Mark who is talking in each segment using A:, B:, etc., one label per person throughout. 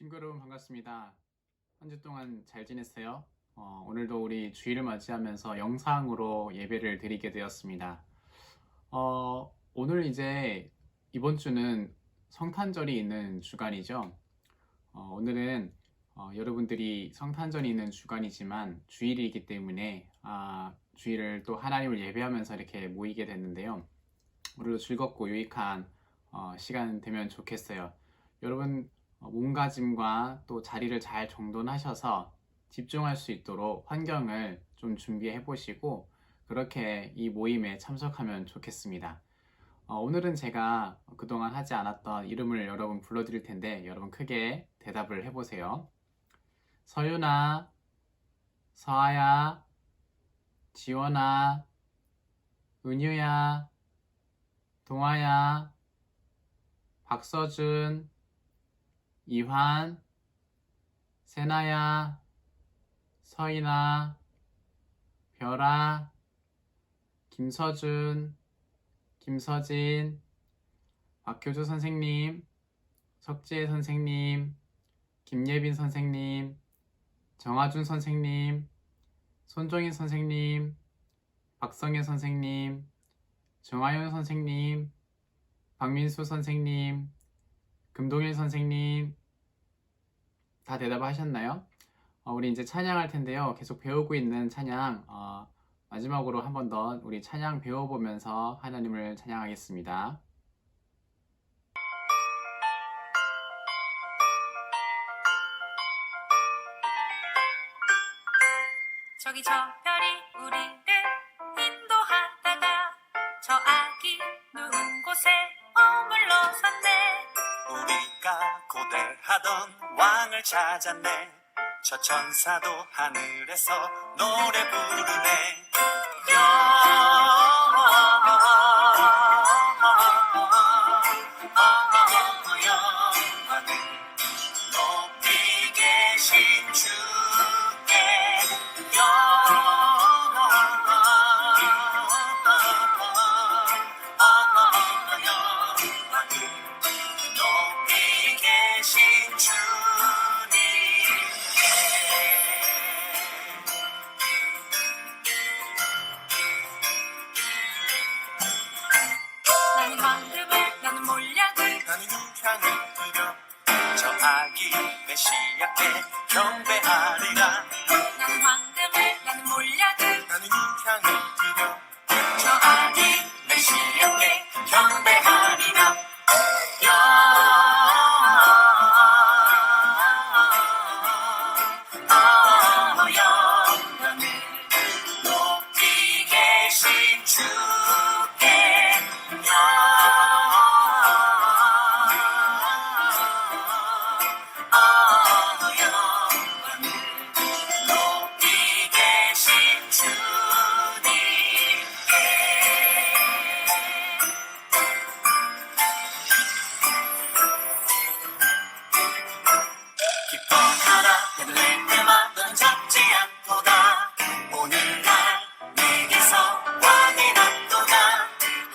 A: 친구 여러분 반갑습니다. 한 주 동안 잘 지냈어요? 오늘도 우리 주일을 맞이하면서 영상으로 예배를 드리게 되었습니다. 오늘 이제 이번 주는 성탄절이 있는 주간이죠. 오늘은 여러분들이 성탄절이 있는 주간이지만 주일이기 때문에 주일을 또 하나님을 예배하면서 이렇게 모이게 됐는데요. 오늘도 즐겁고 유익한 시간 되면 좋겠어요. 여러분 몸가짐과 또 자리를 잘 정돈하셔서 집중할 수 있도록 환경을 좀 준비해 보시고 그렇게 이 모임에 참석하면 좋겠습니다. 오늘은 제가 그동안 하지 않았던 이름을 여러분 불러드릴 텐데 여러분 크게 대답을 해보세요. 서윤아, 서아야, 지원아, 은유야, 동아야, 박서준, 이환, 세나야, 서인아, 별아, 김서준, 김서진, 박효주 선생님, 석지혜 선생님, 김예빈 선생님, 정하준 선생님, 손종인 선생님, 박성현 선생님, 정하윤 선생님, 박민수 선생님, 금동일 선생님 다 대답하셨나요? 우리 이제 찬양할 텐데요. 계속 배우고 있는 찬양 마지막으로 한 번 더 우리 찬양 배워보면서 하나님을 찬양하겠습니다.
B: 저기 저 별이 우리를 인도하다가 저 아기 누운 곳에 머물러섰네.
C: 우리가 고대하던 왕을 찾았네. 저 천사도 하늘에서 노래 부르네. 영원을 높이 계신 주께 높이 계신 주님께
B: 나는 황금을 나는 몰약을
C: 나는 향을 드려 저 아기 메시아께 경배하리라.
B: 나는 황금을 나는 몰약을
C: 나는 향을 드려
B: 저 아기
C: 메시아께 경배하리라. 영원을 높이 계신 주께 영원을 높이 계신 주님께 기뻐하라 베들레헴아 너는 작지 않도다. 오늘날 내게서 왕이 났도다.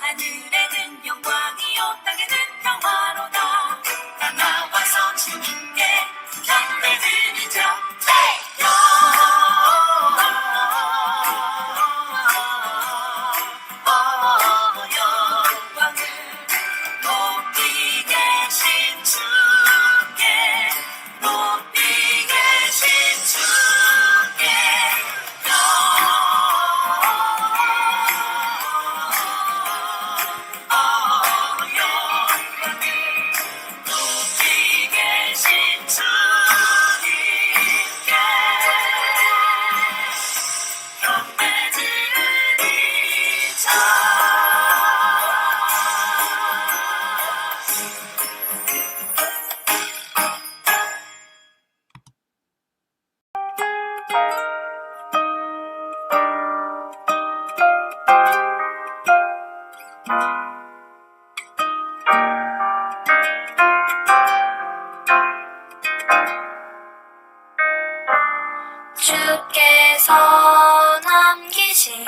B: 하늘에는 영광이요 땅에는 평화로다.
C: 다 나와서 주님께 경배드리자.
B: 영광을
C: 높이 계신 주께 높이 계신 주께 영원을 높이 계신 주님께 경배드리자.
B: 주께서 남기신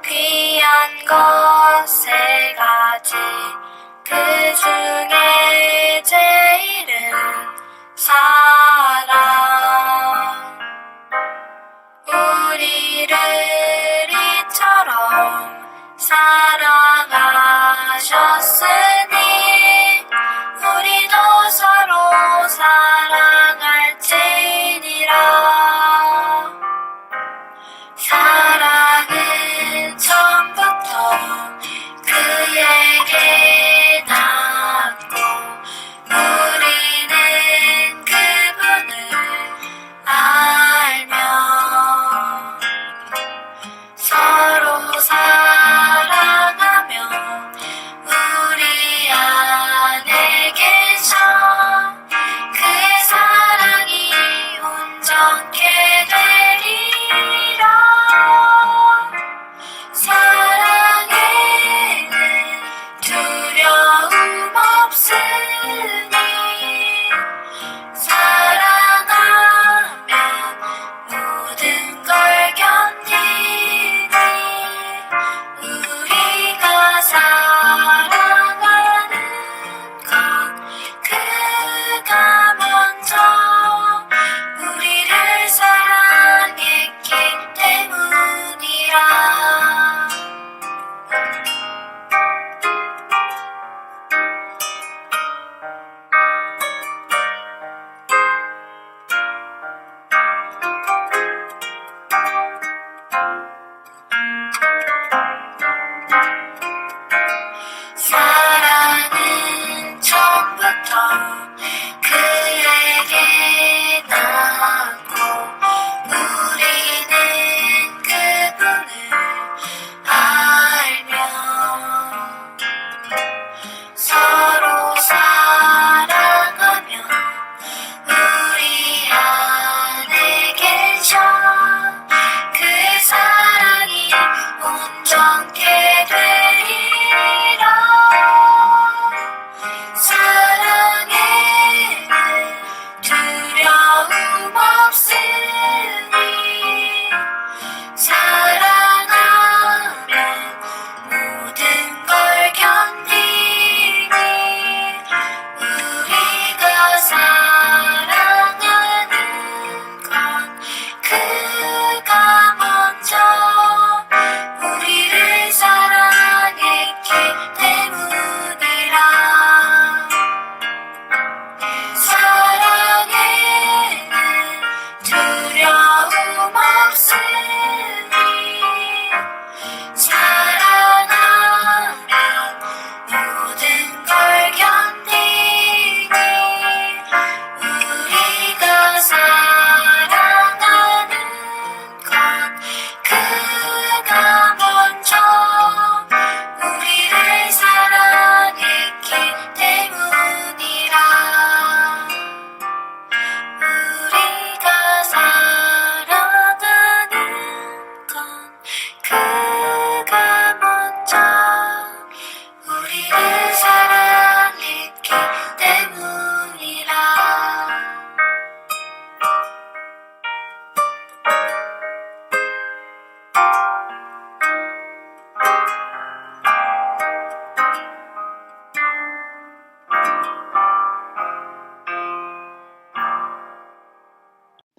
B: 귀한 것 세 가지 그 중에 제일은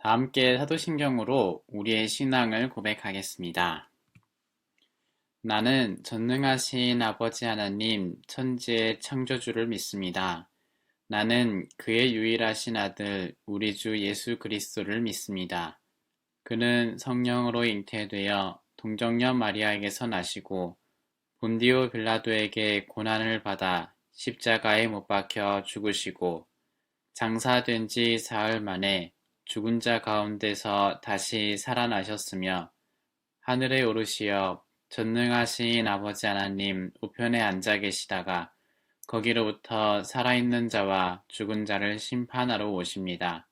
A: 다 함께 사도신경으로 우리의 신앙을 고백하겠습니다. 나는 전능하신 아버지 하나님, 천지의 창조주를 믿습니다. 나는 그의 유일하신 아들, 우리 주 예수 그리스도를 믿습니다. 그는 성령으로 잉태되어 동정녀 마리아에게서 나시고 본디오 빌라도에게 고난을 받아 십자가에 못 박혀 죽으시고 장사된 지 사흘 만에 죽은 자 가운데서 다시 살아나셨으며 하늘에 오르시어 전능하신 아버지 하나님 우편에 앉아 계시다가 거기로부터 살아있는 자와 죽은 자를 심판하러 오십니다.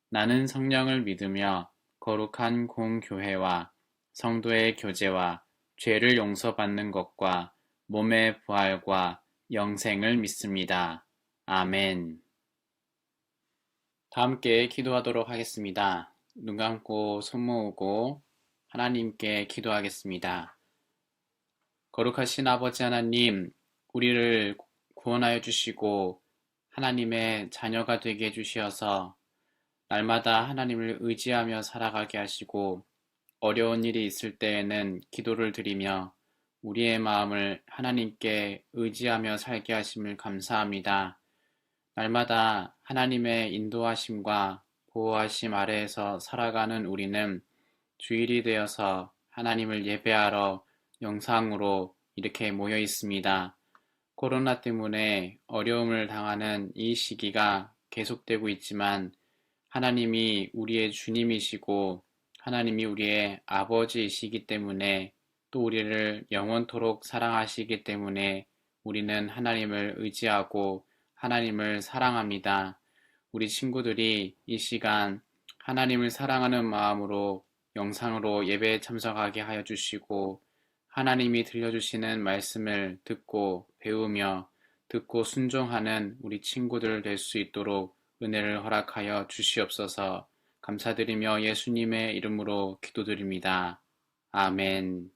A: 나는 성령을 믿으며 거룩한 공교회와 성도의 교제와 죄를 용서받는 것과 몸의 부활과 영생을 믿습니다. 아멘. 다 함께 기도하도록 하겠습니다. 눈 감고 손 모으고 하나님께 기도하겠습니다. 거룩하신 아버지 하나님, 우리를 구원하여 주시고 하나님의 자녀가 되게 해주시어서 날마다 하나님을 의지하며 살아가게 하시고 어려운 일이 있을 때에는 기도를 드리며 우리의 마음을 하나님께 의지하며 살게 하심을 감사합니다. 날마다 하나님의 인도하심과 보호하심 아래에서 살아가는 우리는 주일이 되어서 하나님을 예배하러 영상으로 이렇게 모여 있습니다. 코로나 때문에 어려움을 당하는 이 시기가 계속되고 있지만 하나님이 우리의 주님이시고 하나님이 우리의 아버지이시기 때문에 또 우리를 영원토록 사랑하시기 때문에 우리는 하나님을 의지하고 하나님을 사랑합니다. 우리 친구들이 이 시간 하나님을 사랑하는 마음으로 영상으로 예배에 참석하게 하여 주시고 하나님이 들려주시는 말씀을 듣고 배우며 듣고 순종하는 우리 친구들 될 수 있도록 은혜를 허락하여 주시옵소서. 감사드리며 예수님의 이름으로 기도드립니다. 아멘.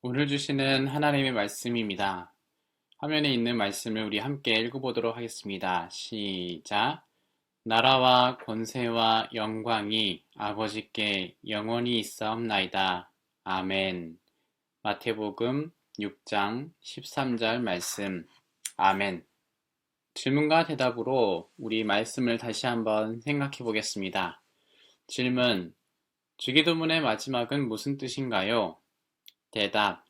A: 오늘 주시는 하나님의 말씀입니다. 화면에 있는 말씀을 우리 함께 읽어보도록 하겠습니다. 시작. 나라와 권세와 영광이 아버지께 영원히 있사옵나이다. 아멘. 마태복음 6장 13절 말씀. 아멘. 질문과 대답으로 우리 말씀을 다시 한번 생각해 보겠습니다. 질문. 주기도문의 마지막은 무슨 뜻인가요? 대답.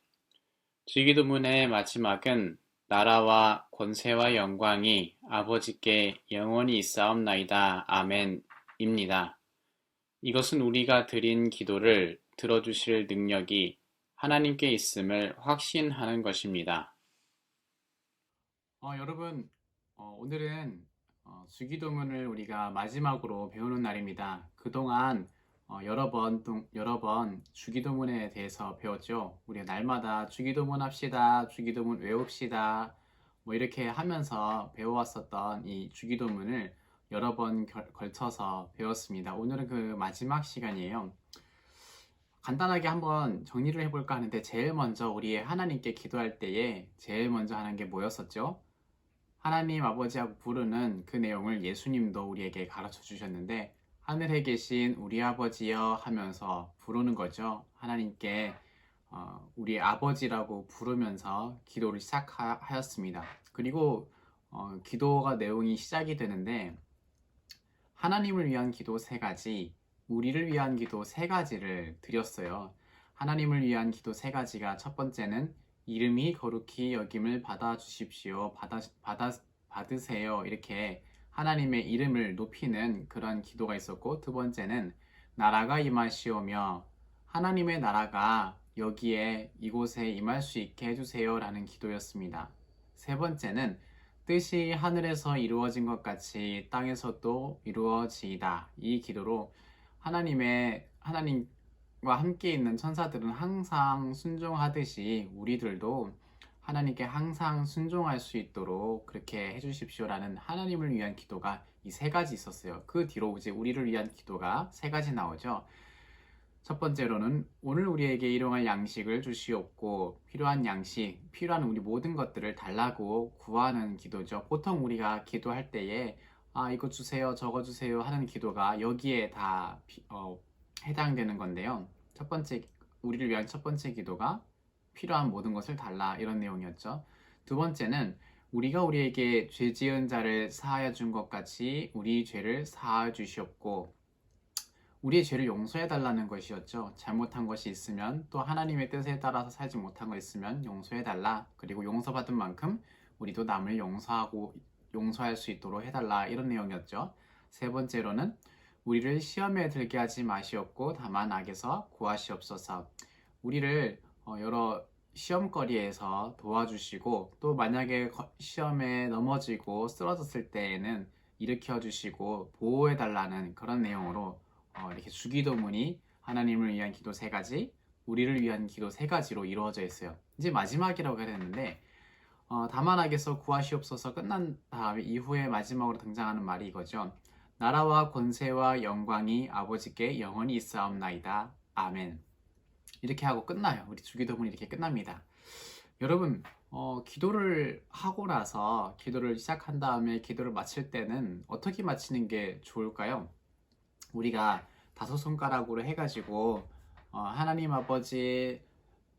A: 주기도문의 마지막은 나라와 권세와 영광이 아버지께 영원히 있사옵나이다. 아멘입니다. 이것은 우리가 드린 기도를 들어주실 능력이 하나님께 있음을 확신하는 것입니다. 여러분, 오늘은 주기도문을 우리가 마지막으로 배우는 날입니다. 그동안 여러 번 주기도문에 대해서 배웠죠. 우리가 날마다 주기도문 합시다, 주기도문 외웁시다, 이렇게 하면서 배워왔었던 이 주기도문을 여러 번 걸쳐서 배웠습니다. 오늘은 그 마지막 시간이에요. 간단하게 한번 정리를 해볼까 하는데 제일 먼저 우리 하나님께 기도할 때에 제일 먼저 하는 게 뭐였었죠? 하나님 아버지하고 부르는 그 내용을 예수님도 우리에게 가르쳐 주셨는데 하늘에 계신 우리 아버지여 하면서 부르는 거죠. 하나님께 우리 아버지라고 부르면서 기도를 시작하였습니다. 그리고 기도가 내용이 시작이 되는데 하나님을 위한 기도 3가지, 우리를 위한 기도 3가지를 드렸어요. 하나님을 위한 기도 3가지가 첫 번째는 이름이 거룩히 여김을 받아주십시오. 받으세요. 이렇게 하나님의 이름을 높이는 그런 기도가 있었고, 두 번째는 나라가 임하시오며 하나님의 나라가 여기에 이곳에 임할 수 있게 해주세요 라는 기도였습니다. 세 번째는 뜻이 하늘에서 이루어진 것 같이 땅에서도 이루어지이다. 이 기도로 하나님과 함께 있는 천사들은 항상 순종하듯이 우리들도 하나님께 항상 순종할 수 있도록 그렇게 해주십시오라는 하나님을 위한 기도가 이 3가지 있었어요. 그 뒤로 이제 우리를 위한 기도가 3가지 나오죠. 첫 번째로는 오늘 우리에게 일용할 양식을 주시옵고 필요한 양식, 필요한 우리 모든 것들을 달라고 구하는 기도죠. 보통 우리가 기도할 때에 이거 주세요, 저거 주세요 하는 기도가 여기에 다 해당되는 건데요. 첫 번째, 우리를 위한 첫 번째 기도가 필요한 모든 것을 달라 이런 내용이었죠. 두 번째는 우리가 우리에게 죄 지은 자를 사하여 준 것 같이 우리 죄를 사하여 주시옵고 우리의 죄를 용서해 달라는 것이었죠. 잘못한 것이 있으면 또 하나님의 뜻에 따라서 살지 못한 것 있으면 용서해 달라. 그리고 용서받은 만큼 우리도 남을 용서할 수 있도록 해달라 이런 내용이었죠. 세 번째로는 우리를 시험에 들게 하지 마시옵고 다만 악에서 구하시옵소서. 우리를 여러 시험거리에서 도와주시고 또 만약에 시험에 넘어지고 쓰러졌을 때에는 일으켜 주시고 보호해 달라는 그런 내용으로 이렇게 주기도문이 하나님을 위한 기도 3가지, 우리를 위한 기도 3가지로 이루어져 있어요. 이제 마지막이라고 해야 되는데 다만 악에서 구하시옵소서 끝난 다음에 이후에 마지막으로 등장하는 말이 이거죠. 나라와 권세와 영광이 아버지께 영원히 있사옵나이다. 아멘. 이렇게 하고 끝나요. 우리 주기도문이 이렇게 끝납니다. 여러분 기도를 하고 나서 기도를 시작한 다음에 기도를 마칠 때는 어떻게 마치는 게 좋을까요? 우리가 5손가락으로 해가지고 하나님 아버지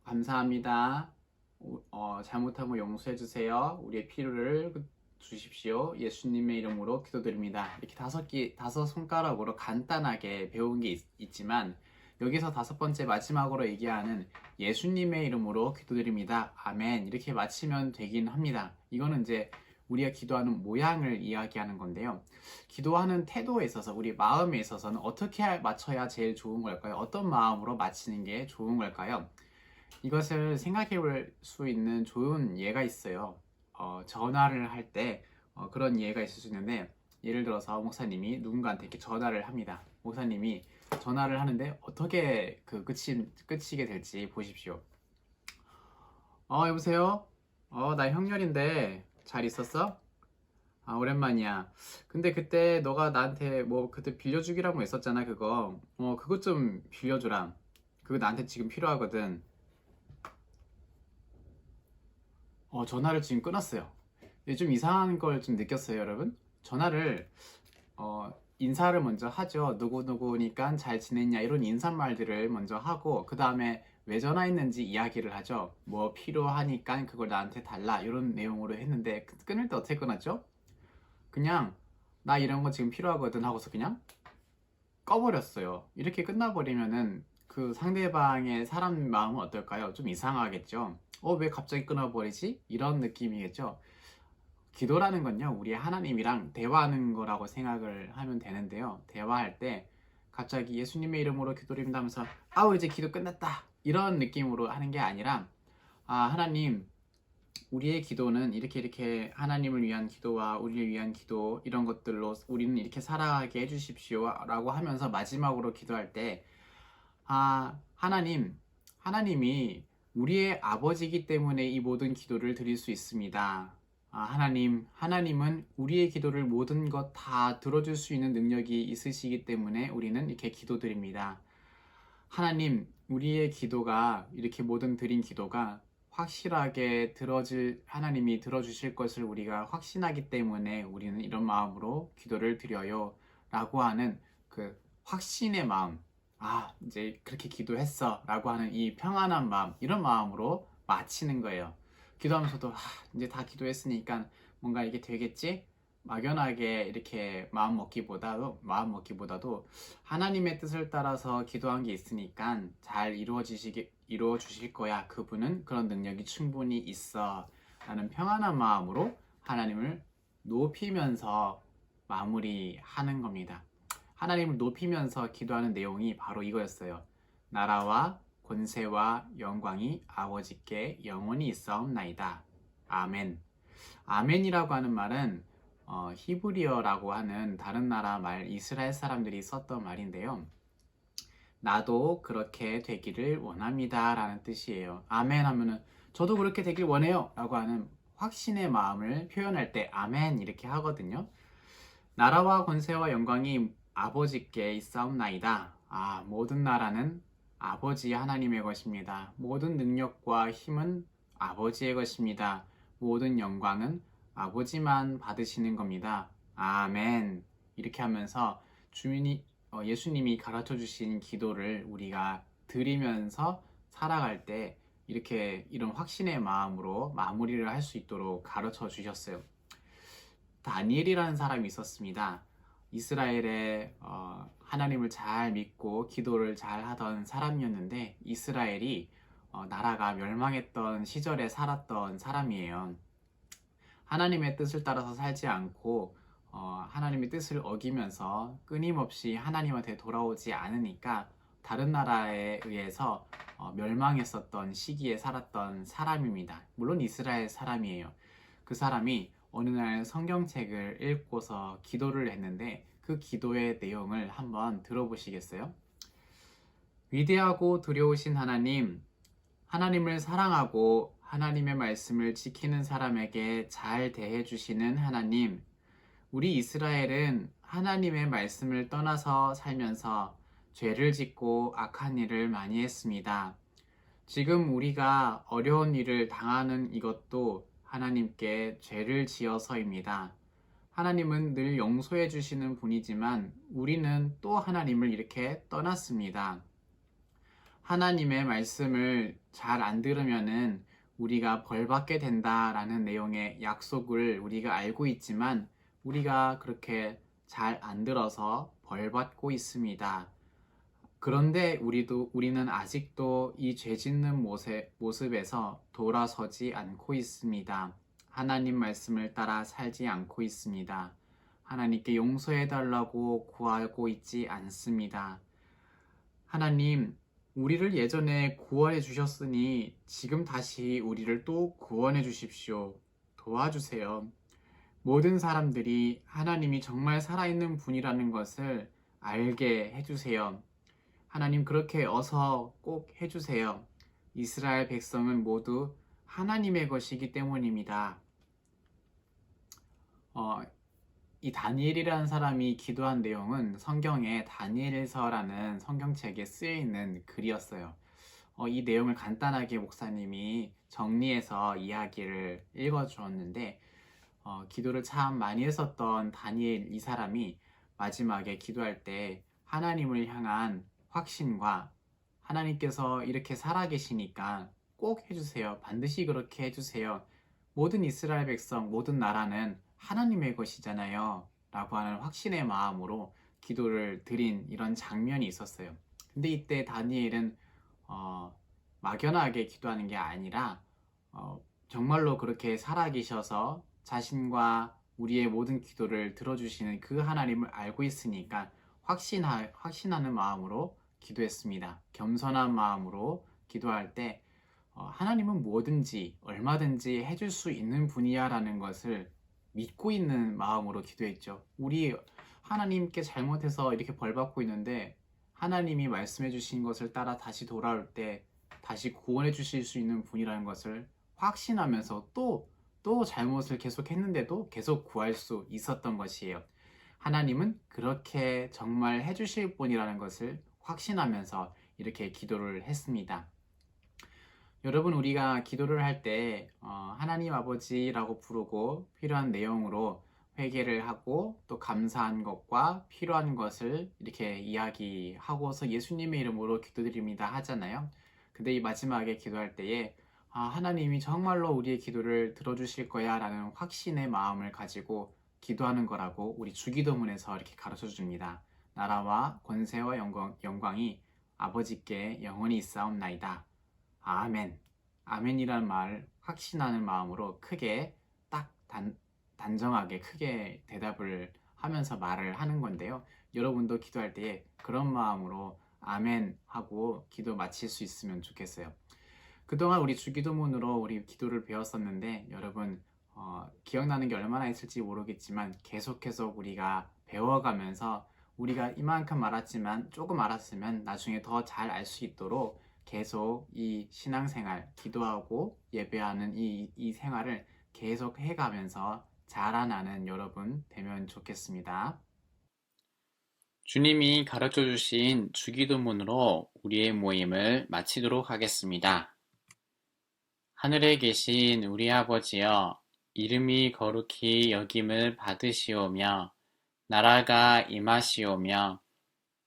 A: 감사합니다. 잘못한 거 용서해 주세요. 우리의 필요를 주십시오. 예수님의 이름으로 기도드립니다. 이렇게 5손가락으로 간단하게 배운 게 있지만 여기서 5번째 마지막으로 얘기하는 예수님의 이름으로 기도드립니다. 아멘. 이렇게 마치면 되긴 합니다. 이거는 이제 우리가 기도하는 모양을 이야기하는 건데요. 기도하는 태도에 있어서 우리 마음에 있어서는 어떻게 맞춰야 제일 좋은 걸까요? 어떤 마음으로 마치는 게 좋은 걸까요? 이것을 생각해 볼 수 있는 좋은 예가 있어요. 전화를 할 때 그런 예가 있을 수 있는데 예를 들어서 목사님이 누군가한테 이렇게 전화를 합니다. 목사님이 전화를 하는데 어떻게 끝이게 될지 보십시오. 여보세요? 나 형렬인데 잘 있었어? 오랜만이야. 근데 그때 너가 나한테 그때 빌려주기라고 했었잖아. 그거 좀 빌려주라. 그거 나한테 지금 필요하거든. 전화를 지금 끊었어요. 좀 이상한 걸 좀 느꼈어요, 여러분. 전화를 인사를 먼저 하죠. 누구누구니까 잘 지냈냐 이런 인사말들을 먼저 하고 그 다음에 왜 전화했는지 이야기를 하죠. 뭐 필요하니까 그걸 나한테 달라 이런 내용으로 했는데 끊을 때 어떻게 끊었죠? 그냥 나 이런 거 지금 필요하거든 하고서 그냥 꺼버렸어요. 이렇게 끝나버리면은 그 상대방의 사람 마음은 어떨까요? 좀 이상하겠죠. 왜 갑자기 끊어버리지? 이런 느낌이겠죠. 기도라는 건요, 우리 하나님이랑 대화하는 거라고 생각을 하면 되는데요. 대화할 때 갑자기 예수님의 이름으로 기도드립니다 하면서 이제 기도 끝났다 이런 느낌으로 하는 게 아니라 하나님 우리의 기도는 이렇게 하나님을 위한 기도와 우리를 위한 기도 이런 것들로 우리는 이렇게 살아가게 해주십시오 라고 하면서 마지막으로 기도할 때 하나님이 우리의 아버지이기 때문에 이 모든 기도를 드릴 수 있습니다. 하나님은 우리의 기도를 모든 것 다 들어줄 수 있는 능력이 있으시기 때문에 우리는 이렇게 기도드립니다. 하나님, 우리의 기도가 이렇게 모든 드린 기도가 확실하게 하나님이 들어주실 것을 우리가 확신하기 때문에 우리는 이런 마음으로 기도를 드려요 라고 하는 그 확신의 마음, 이제 그렇게 기도했어 라고 하는 이 평안한 마음, 이런 마음으로 마치는 거예요. 기도하면서도 이제 다 기도했으니까 뭔가 이게 되겠지? 막연하게 이렇게 마음 먹기보다도 하나님의 뜻을 따라서 기도한 게 있으니까 잘 이루어 주실 거야. 그분은 그런 능력이 충분히 있어 라는 평안한 마음으로 하나님을 높이면서 마무리하는 겁니다. 하나님을 높이면서 기도하는 내용이 바로 이거였어요. 나라와 권세와 영광이 아버지께 영원히 있사옵나이다. 아멘. 아멘이라고 하는 말은 히브리어라고 하는 다른 나라 말 이스라엘 사람들이 썼던 말인데요. 나도 그렇게 되기를 원합니다 라는 뜻이에요. 아멘 하면은 저도 그렇게 되길 원해요 라고 하는 확신의 마음을 표현할 때 아멘 이렇게 하거든요. 나라와 권세와 영광이 아버지께 있사옵나이다. 모든 나라는 아버지 하나님의 것입니다. 모든 능력과 힘은 아버지의 것입니다. 모든 영광은 아버지만 받으시는 겁니다. 아멘. 이렇게 하면서 예수님이 가르쳐 주신 기도를 우리가 드리면서 살아갈 때 이렇게 이런 확신의 마음으로 마무리를 할 수 있도록 가르쳐 주셨어요. 다니엘이라는 사람이 있었습니다. 이스라엘에 하나님을 잘 믿고 기도를 잘 하던 사람이었는데 이스라엘이 나라가 멸망했던 시절에 살았던 사람이에요. 하나님의 뜻을 따라서 살지 않고 하나님의 뜻을 어기면서 끊임없이 하나님한테 돌아오지 않으니까 다른 나라에 의해서 멸망했었던 시기에 살았던 사람입니다. 물론 이스라엘 사람이에요. 그 사람이 어느 날 성경책을 읽고서 기도를 했는데 그 기도의 내용을 한번 들어보시겠어요? 위대하고 두려우신 하나님, 하나님을 사랑하고 하나님의 말씀을 지키는 사람에게 잘 대해주시는 하나님, 우리 이스라엘은 하나님의 말씀을 떠나서 살면서 죄를 짓고 악한 일을 많이 했습니다. 지금 우리가 어려운 일을 당하는 이것도 하나님께 죄를 지어서입니다. 하나님은 늘 용서해 주시는 분이지만 우리는 또 하나님을 이렇게 떠났습니다. 하나님의 말씀을 잘 안 들으면은 우리가 벌받게 된다라는 내용의 약속을 우리가 알고 있지만 우리가 그렇게 잘 안 들어서 벌받고 있습니다. 그런데 우리는 아직도 이 죄 짓는 모습에서 돌아서지 않고 있습니다. 하나님 말씀을 따라 살지 않고 있습니다. 하나님께 용서해 달라고 구하고 있지 않습니다. 하나님, 우리를 예전에 구원해 주셨으니 지금 다시 우리를 또 구원해 주십시오. 도와주세요. 모든 사람들이 하나님이 정말 살아있는 분이라는 것을 알게 해주세요. 하나님 그렇게 어서 꼭 해주세요. 이스라엘 백성은 모두 하나님의 것이기 때문입니다. 이 다니엘이라는 사람이 기도한 내용은 성경에 다니엘서라는 성경책에 쓰여 있는 글이었어요. 이 내용을 간단하게 목사님이 정리해서 이야기를 읽어주었는데 기도를 참 많이 했었던 다니엘 이 사람이 마지막에 기도할 때 하나님을 향한 확신과 하나님께서 이렇게 살아계시니까 꼭 해주세요. 반드시 그렇게 해주세요. 모든 이스라엘 백성, 모든 나라는 하나님의 것이잖아요. 라고 하는 확신의 마음으로 기도를 드린 이런 장면이 있었어요. 근데 이때 다니엘은 막연하게 기도하는 게 아니라 정말로 그렇게 살아계셔서 자신과 우리의 모든 기도를 들어주시는 그 하나님을 알고 있으니까 확신하는 마음으로 기도했습니다. 겸손한 마음으로 기도할 때 하나님은 뭐든지 얼마든지 해줄 수 있는 분이야 라는 것을 믿고 있는 마음으로 기도했죠. 우리 하나님께 잘못해서 이렇게 벌받고 있는데 하나님이 말씀해 주신 것을 따라 다시 돌아올 때 다시 구원해 주실 수 있는 분이라는 것을 확신하면서 또 잘못을 계속 했는데도 계속 구할 수 있었던 것이에요. 하나님은 그렇게 정말 해주실 분이라는 것을 확신하면서 이렇게 기도를 했습니다. 여러분, 우리가 기도를 할 때 하나님 아버지라고 부르고 필요한 내용으로 회개를 하고 또 감사한 것과 필요한 것을 이렇게 이야기하고서 예수님의 이름으로 기도드립니다 하잖아요. 근데 이 마지막에 기도할 때에 하나님이 정말로 우리의 기도를 들어주실 거야 라는 확신의 마음을 가지고 기도하는 거라고 우리 주기도문에서 이렇게 가르쳐 줍니다. 나라와 권세와 영광이 아버지께 영원히 있사옵나이다. 아멘. 아멘이라는 말을 확신하는 마음으로 크게 딱 단정하게 크게 대답을 하면서 말을 하는 건데요. 여러분도 기도할 때에 그런 마음으로 아멘 하고 기도 마칠 수 있으면 좋겠어요. 그동안 우리 주기도문으로 우리 기도를 배웠었는데 여러분 기억나는 게 얼마나 있을지 모르겠지만 계속해서 우리가 배워가면서 우리가 이만큼 알았지만 조금 알았으면 나중에 더 잘 알 수 있도록 계속 이 신앙생활, 기도하고 예배하는 이 생활을 계속 해가면서 자라나는 여러분 되면 좋겠습니다. 주님이 가르쳐 주신 주기도문으로 우리의 모임을 마치도록 하겠습니다. 하늘에 계신 우리 아버지여, 이름이 거룩히 여김을 받으시오며 나라가 임하시오며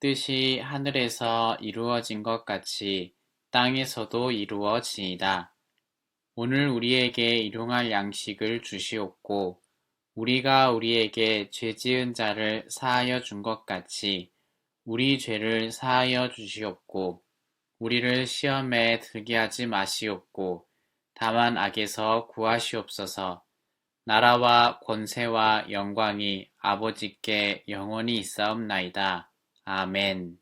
A: 뜻이 하늘에서 이루어진 것 같이 땅에서도 이루어지이다. 오늘 우리에게 일용할 양식을 주시옵고 우리가 우리에게 죄 지은 자를 사하여 준 것 같이 우리 죄를 사하여 주시옵고 우리를 시험에 들게 하지 마시옵고 다만 악에서 구하시옵소서. 나라와 권세와 영광이 아버지께 영원히 있사옵나이다. 아멘.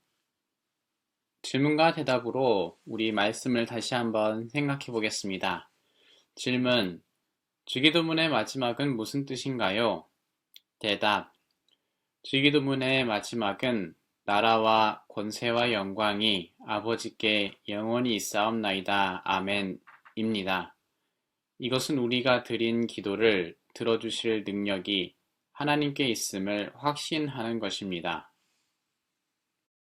A: 질문과 대답으로 우리 말씀을 다시 한번 생각해 보겠습니다. 질문: 주기도문의 마지막은 무슨 뜻인가요? 대답: 주기도문의 마지막은 나라와 권세와 영광이 아버지께 영원히 있사옵나이다. 아멘입니다. 이것은 우리가 드린 기도를 들어주실 능력이 하나님께 있음을 확신하는 것입니다.